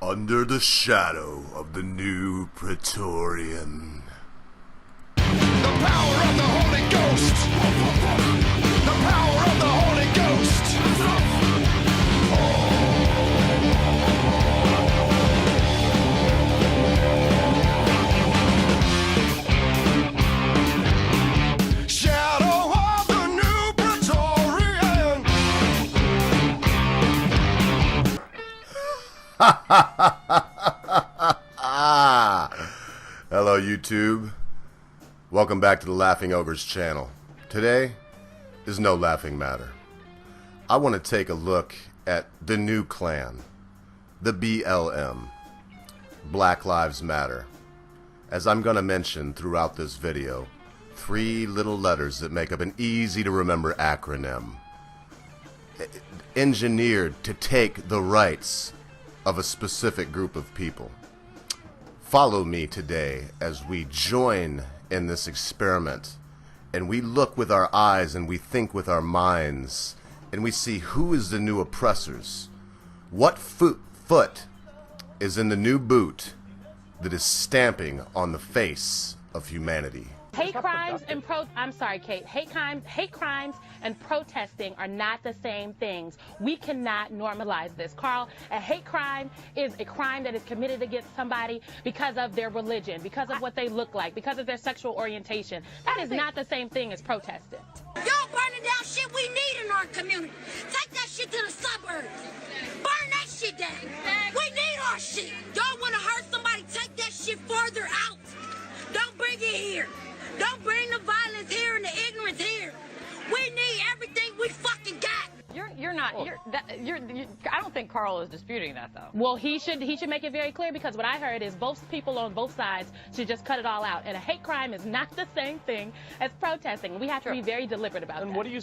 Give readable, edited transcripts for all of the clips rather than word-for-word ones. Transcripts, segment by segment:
Under the shadow of the new Praetorian. The power of the Holy Ghost. The power of the Holy Ghost. Shadow of the new Praetorian. Hello, YouTube. Welcome back to the Laughing Ogres channel. Today is no laughing matter. I want to take a look at the new clan, the BLM, Black Lives Matter. As I'm going to mention throughout this video, 3 little letters that make up an easy to remember acronym, engineered to take the rights of a specific group of people. Follow me today as we join in this experiment and we look with our eyes and we think with our minds and we see who is the new oppressors. What foot is in the new boot that is stamping on the face of humanity? Hate crimes and hate crimes and protesting are not the same things. We cannot normalize this. Carl, a hate crime is a crime that is committed against somebody because of their religion, because of what they look like, because of their sexual orientation. That is not the same thing as protesting. Y'all burning down shit we need in our community. Take that shit to the suburbs. Burn that shit down. We need our shit. Y'all want to hurt somebody, take that shit further out. Don't bring it here. Don't bring the violence here and the ignorance here. We need everything we fucking got. I don't think Carl is disputing that, though. Well, he should make it very clear, because what I heard is both people on both sides should just cut it all out. And a hate crime is not the same thing as protesting. We have to be very deliberate about that. And what do you...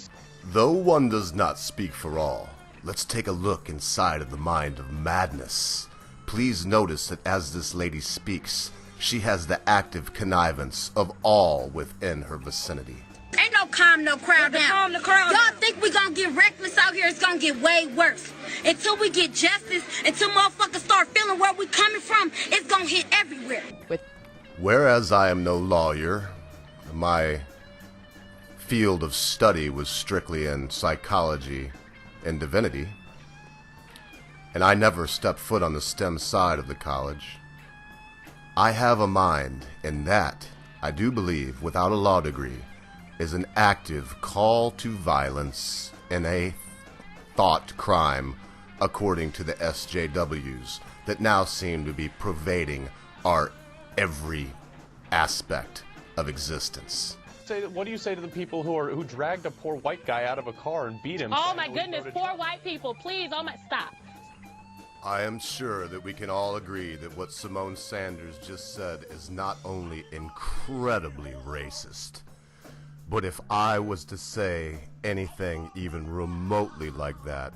Though one does not speak for all, let's take a look inside of the mind of madness. Please notice that as this lady speaks, she has the active connivance of all within her vicinity. Ain't no calm no crowd down. Y'all think we gonna get reckless out here? It's gonna get way worse. Until we get justice, until motherfuckers start feeling where we coming from, it's gonna hit everywhere. Whereas I am no lawyer, my field of study was strictly in psychology and divinity, and I never stepped foot on the STEM side of the college. I have a mind, and that, I do believe, without a law degree, is an active call to violence and a thought crime, according to the SJWs, that now seem to be pervading our every aspect of existence. What do you say to the people who dragged a poor white guy out of a car and beat him? Oh my goodness, poor white people, please, stop. I am sure that we can all agree that what Simone Sanders just said is not only incredibly racist, but if I was to say anything even remotely like that,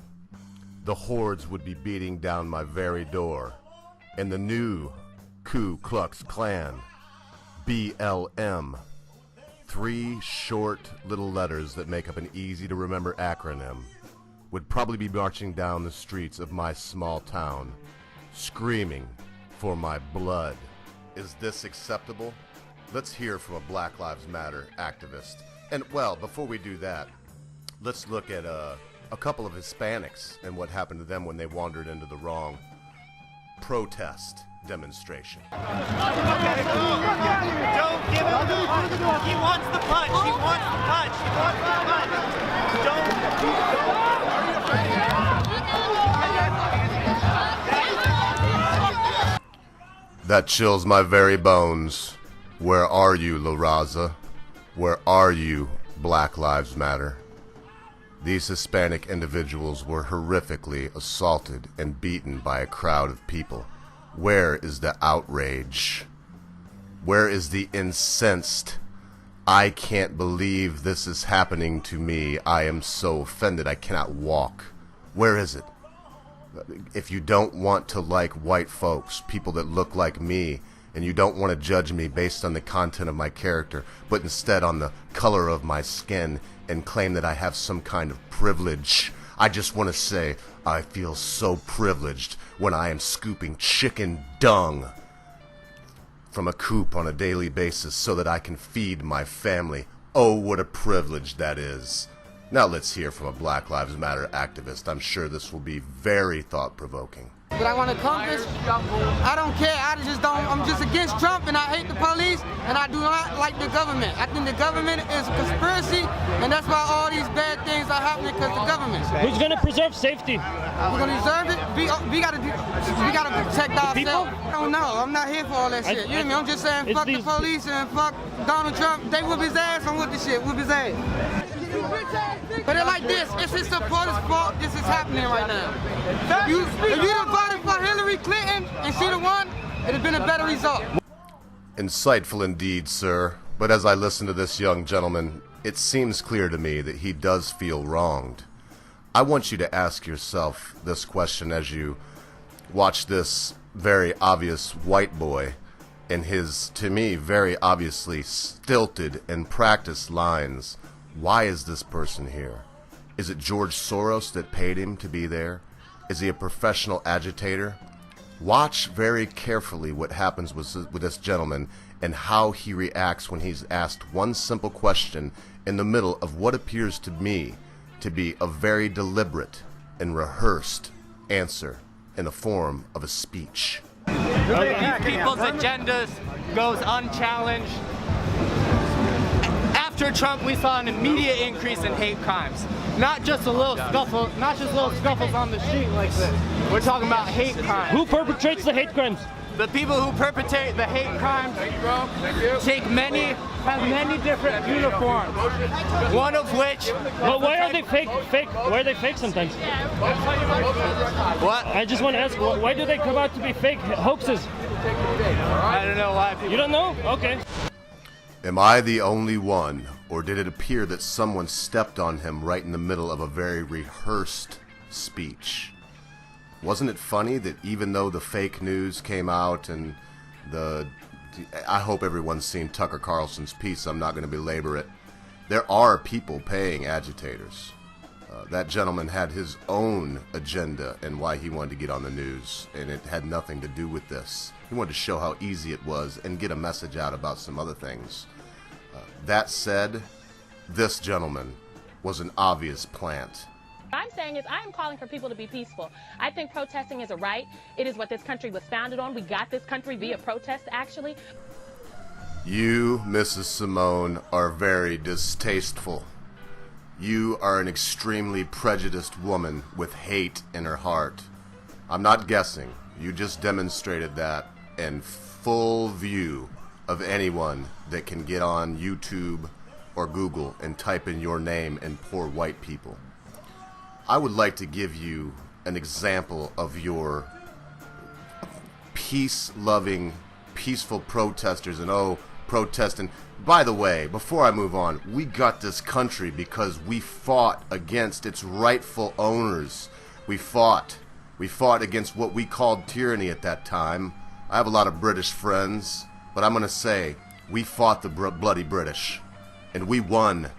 the hordes would be beating down my very door, and the new Ku Klux Klan, BLM, 3 short little letters that make up an easy to remember acronym, would probably be marching down the streets of my small town, screaming for my blood. Is this acceptable? Let's hear from a Black Lives Matter activist. And, well, before we do that, let's look at a couple of Hispanics and what happened to them when they wandered into the wrong protest demonstration. Don't give him the punch. He wants the punch. He wants the punch. He wants the punch. Don't. That chills my very bones. Where are you, La Raza? Where are you, Black Lives Matter? These Hispanic individuals were horrifically assaulted and beaten by a crowd of people. Where is the outrage? Where is the incensed, I can't believe this is happening to me, I am so offended I cannot walk? Where is it? If you don't want to like white folks, people that look like me, and you don't want to judge me based on the content of my character, but instead on the color of my skin, and claim that I have some kind of privilege, I just want to say I feel so privileged when I am scooping chicken dung from a coop on a daily basis so that I can feed my family. Oh, what a privilege that is. Now let's hear from a Black Lives Matter activist. I'm sure this will be very thought-provoking. But I want to accomplish. I don't care. I'm just against Trump, and I hate the police, and I do not like the government. I think the government is a conspiracy, and that's why all these bad things are happening because the government. Who's going to preserve safety? We're going to preserve it. We got to protect ourselves. I don't know. I'm not here for all that shit. You hear me? I'm just saying fuck the police and fuck Donald Trump. They whoop his ass. I'm with the shit. Whoop his ass. But they're like this. It's his supporters' fault this is happening right now. If you'd have voted for Hillary Clinton and she'd have won, it'd have been a better result. Insightful indeed, sir. But as I listen to this young gentleman, it seems clear to me that he does feel wronged. I want you to ask yourself this question as you watch this very obvious white boy in his, to me, very obviously stilted and practiced lines. Why is this person here? Is it George Soros that paid him to be there? Is he a professional agitator? Watch very carefully what happens with this gentleman and how he reacts when he's asked one simple question in the middle of what appears to me to be a very deliberate and rehearsed answer in the form of a speech. People's agendas goes unchallenged. After Trump, we saw an immediate increase in hate crimes. Not just a little scuffle, not just little scuffles on the street like this. We're talking about hate crimes. Who perpetrates the hate crimes? The people who perpetrate the hate crimes have many different uniforms. One of which. But why are they fake? Why are they fake sometimes? What? I just want to ask, why do they come out to be fake hoaxes? I don't know why people. You don't know? Okay. Am I the only one, or did it appear that someone stepped on him right in the middle of a very rehearsed speech? Wasn't it funny that even though the fake news came out and I hope everyone's seen Tucker Carlson's piece, I'm not going to belabor it. There are people paying agitators. That gentleman had his own agenda and why he wanted to get on the news, and it had nothing to do with this. He wanted to show how easy it was and get a message out about some other things. That said, this gentleman was an obvious plant. What I'm saying is I'm calling for people to be peaceful. I think protesting is a right. It is what this country was founded on. We got this country via protest, actually. You, Mrs. Simone, are very distasteful. You are an extremely prejudiced woman with hate in her heart. I'm not guessing. You just demonstrated that in full view of anyone that can get on YouTube or Google and type in your name and poor white people. I would like to give you an example of your peace-loving, peaceful protesters and protesting. By the way, before I move on, we got this country because we fought against its rightful owners. We fought against what we called tyranny at that time. I have a lot of British friends, but I'm going to say we fought the bloody British, and we won.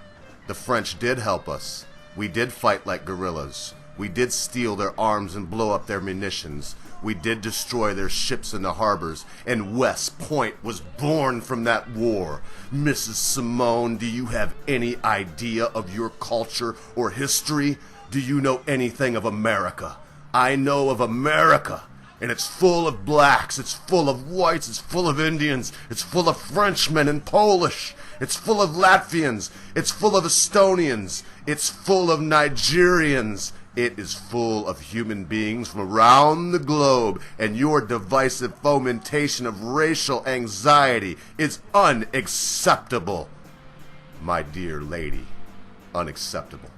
The French did help us. We did fight like guerrillas. We did steal their arms and blow up their munitions. We did destroy their ships in the harbors, and West Point was born from that war. Mrs. Simone, do you have any idea of your culture or history? Do you know anything of America? I know of America, and it's full of blacks, it's full of whites, it's full of Indians, it's full of Frenchmen and Polish, it's full of Latvians, it's full of Estonians, it's full of Nigerians. It is full of human beings from around the globe, and your divisive fomentation of racial anxiety is unacceptable. My dear lady, unacceptable.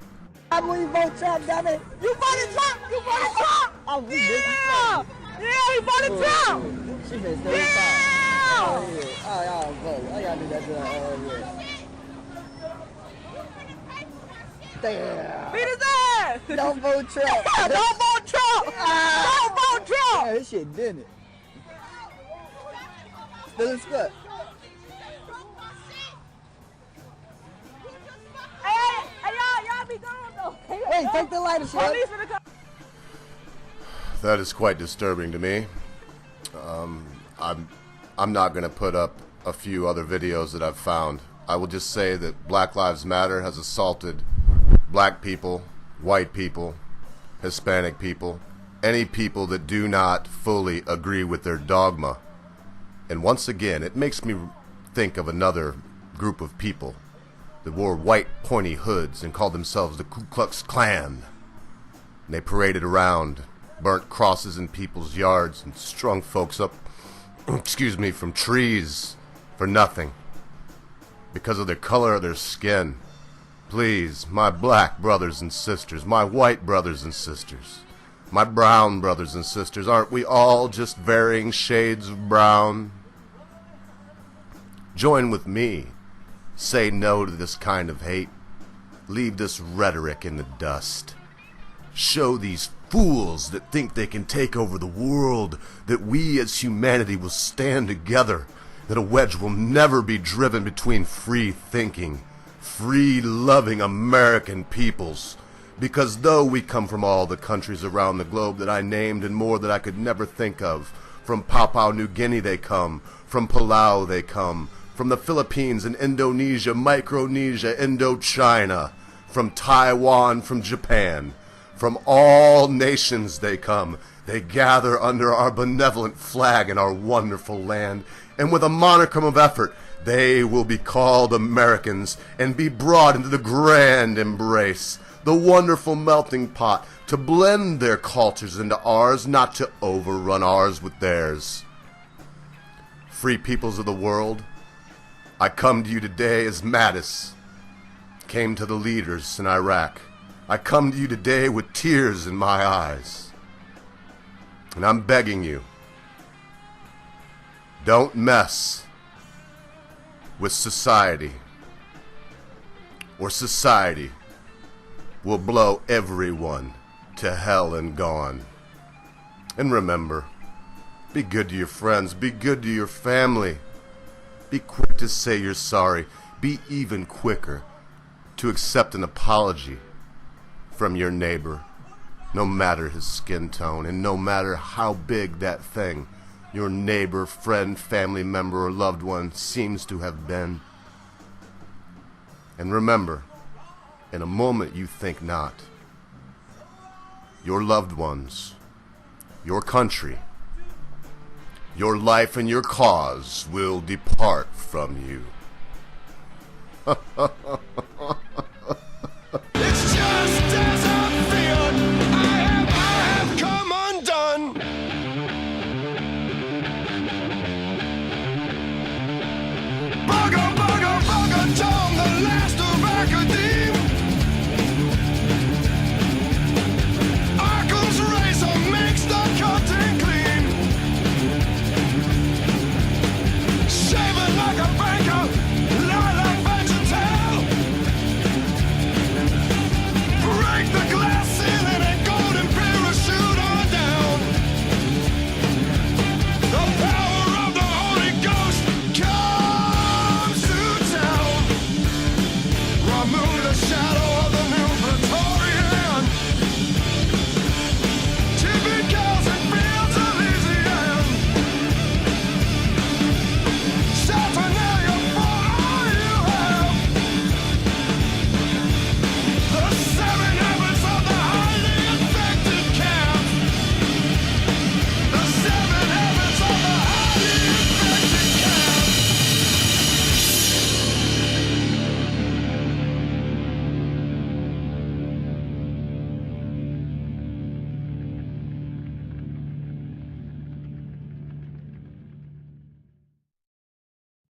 I believe vote Trump, damn it. You voted Trump! You voted Trump! Oh, yeah! Yeah, you voted Trump! She been still yeah! Oh, y'all vote. I gotta do that to her. Damn. Beat his ass! Don't vote Trump. Don't vote Trump! Don't vote Trump! Yeah, this shit didn't it. Still in split. Hey, y'all be gone though. Hey, take the lighter, shit. That is quite disturbing to me. I'm not going to put up a few other videos that I've found. I will just say that Black Lives Matter has assaulted black people, white people, Hispanic people, any people that do not fully agree with their dogma. And once again, it makes me think of another group of people that wore white pointy hoods and called themselves the Ku Klux Klan. And they paraded around, burnt crosses in people's yards, and strung folks up, from trees for nothing. Because of their color of their skin. Please, my black brothers and sisters, my white brothers and sisters, my brown brothers and sisters, aren't we all just varying shades of brown? Join with me. Say no to this kind of hate. Leave this rhetoric in the dust. Show these fools that think they can take over the world that we as humanity will stand together, that a wedge will never be driven between free-thinking, free-loving American peoples. Because though we come from all the countries around the globe that I named and more that I could never think of, from Papua New Guinea they come, from Palau they come, from the Philippines and Indonesia, Micronesia, Indochina, from Taiwan, from Japan, from all nations they come. They gather under our benevolent flag in our wonderful land, and with a monicum of effort, they will be called Americans and be brought into the grand embrace, the wonderful melting pot, to blend their cultures into ours, not to overrun ours with theirs. Free peoples of the world, I come to you today as Mattis came to the leaders in Iraq. I come to you today with tears in my eyes. And I'm begging you, don't mess with society, or society will blow everyone to hell and gone. And remember, be good to your friends, be good to your family. Be quick to say you're sorry. Be even quicker to accept an apology from your neighbor, no matter his skin tone and no matter how big that thing your neighbor, friend, family member, or loved one seems to have been. And remember, in a moment you think not, your loved ones, your country, your life and your cause will depart from you.